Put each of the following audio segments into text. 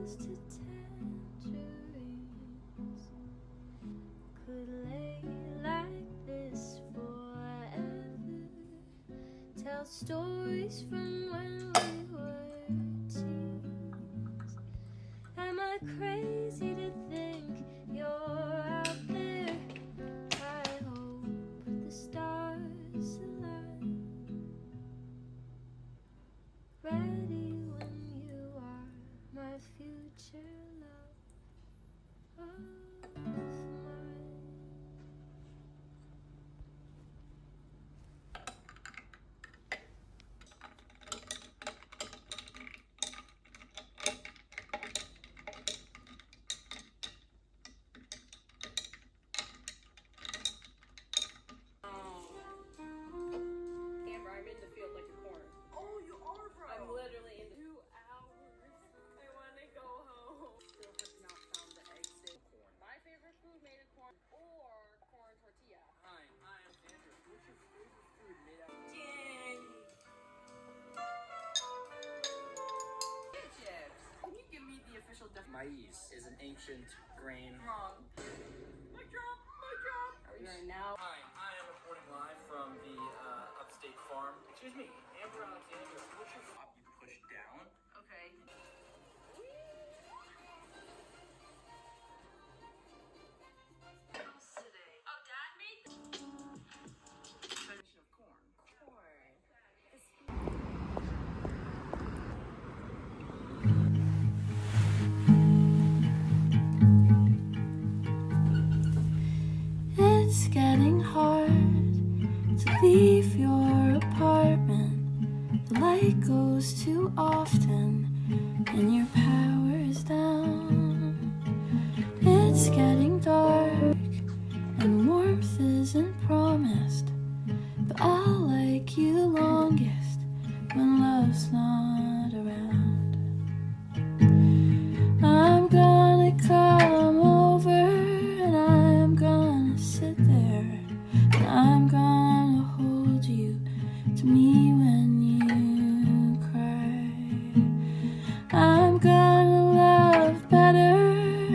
rose to tangerines. Could lay like this forever. Tell stories from when we were teens. Am I crazy to think you're out there? I hope the stars align. Ready when you are, my future love of mine. Amber, I'm in the field like a corn. Oh, you are, bro. I'm literally in 2 hours. I want to go home. Still have not found the exit. Corn. My favorite food made of corn or corn tortilla. Hi, I'm Andrew. What's your favorite food made out of chips? Can you give me the official definition? Maize is an ancient grain. Wrong. My job. Are we right now? Hi, I am reporting live from the upstate farm. Excuse me, Amber Alexander. What's your top you push down? Okay. Today. Oh, Dad made the Definition of corn. corn. It's getting hard to leave your apartment. The light goes too often and your power is down. It's getting dark and warmth isn't promised, but I'll like you longest when love's not around. I'm gonna come over and I'm gonna sit there and I'm gonna hold you to me when you cry. I'm gonna love better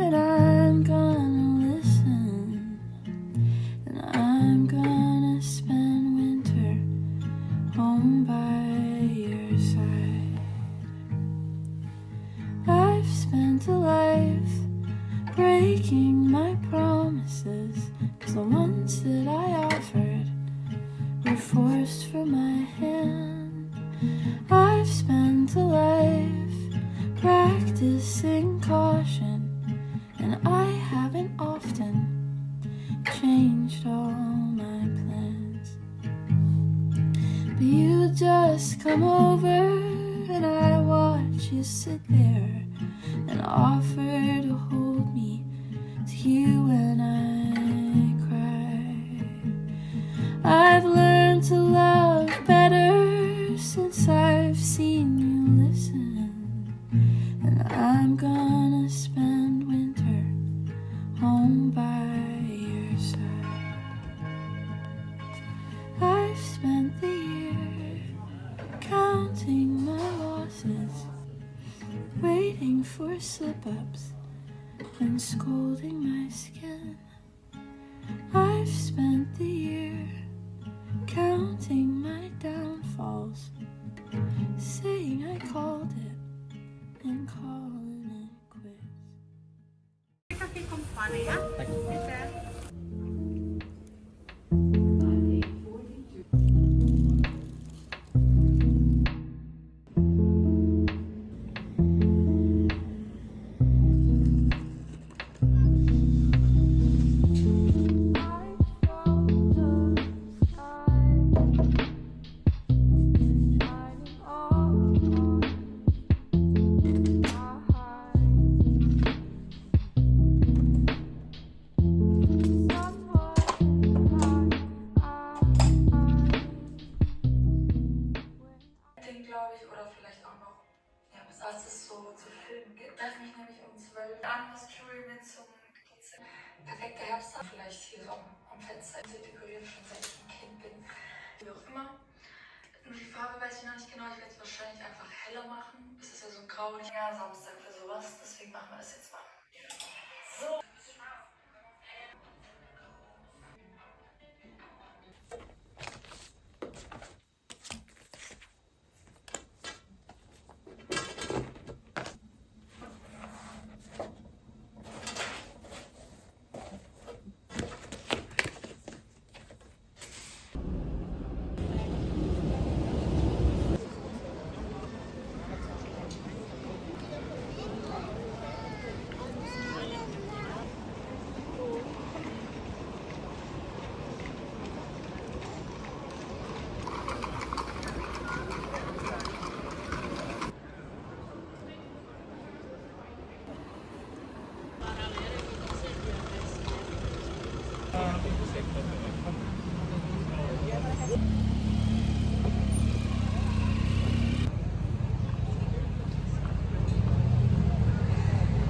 and I'm gonna listen and I'm gonna spend winter home by your side. I've spent a life breaking my promises, 'cause the ones that I offered were forced from my hand. I've spent a life practicing caution, and I haven't often changed all my plans. But you just come over and I watch you sit there and offer to hold me to you when I cry. I've learned to love better since I've seen you listen, and I'm gonna spend winter home by your side. I've spent the year counting my losses, waiting for slip-ups and scolding my skin. I've spent the year counting my downfalls, saying I called it and calling it quits. Kaffee kommt vorne, ja? Bitte. Glaube ich, oder vielleicht auch noch, ja, was es so zu filmen gibt. Ich treffe mich nämlich um 12 Uhr an, das Jury mit zum perfekter Herbsttag. Vielleicht hier so am Fenster dekorieren, schon seit ich ein Kind bin. Wie auch immer. Nur die Farbe weiß ich noch nicht genau. Ich werde es wahrscheinlich einfach heller machen. Das ist ja so grau. Ja, Samstag für so sowas. Deswegen machen wir das jetzt mal.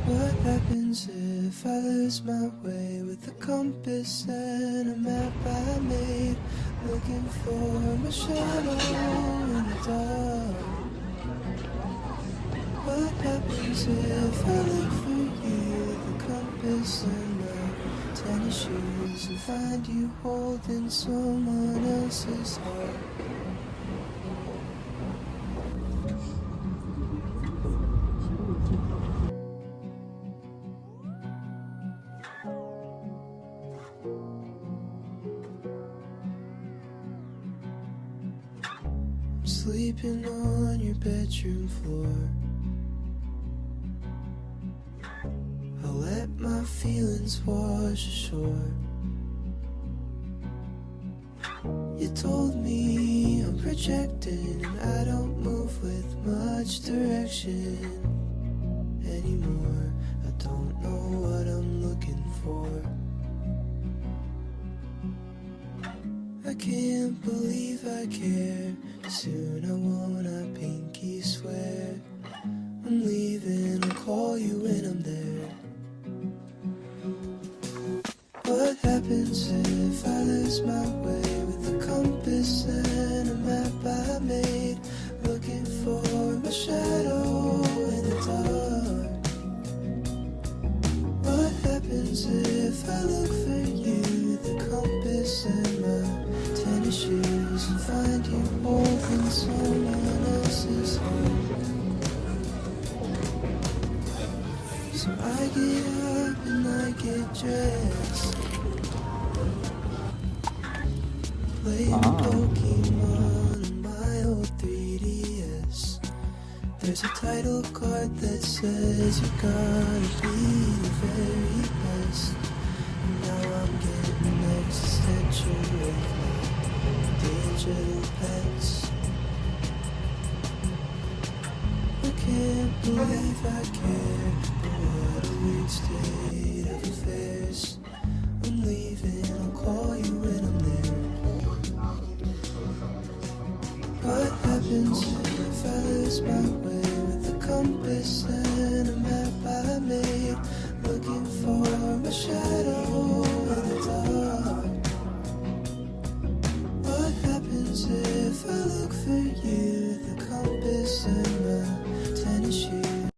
What happens if I lose my way with a compass and a map I made, looking for my shadow in the dark? What happens if I look for you, the compass and my tennis shoes, and find you holding someone else's heart? Sleeping on your bedroom floor, I let my feelings wash ashore. You told me I'm projecting and I don't move with much direction anymore. I don't know what I'm looking for. I can't believe I care. Soon I wanna pinky swear I'm leaving, I'll call you when I'm there. What happens if I lose my way with a compass and a map I made, looking for my shadow in the dark? What happens if I look for you, the compass and my tennis shoes, and find you holding someone else's hand? So I get up and I get dressed, playing Pokemon on my old 3DS. There's a title card that says you gotta be the very best. And now I'm getting existential with my digital pets. I can't believe I care, but what a weird state of affairs. I'm leaving, I'll call you when I'm there. What happens if I lose my way with a compass and a map I made, looking for my shadow in the dark? What happens if I look for you, the compass and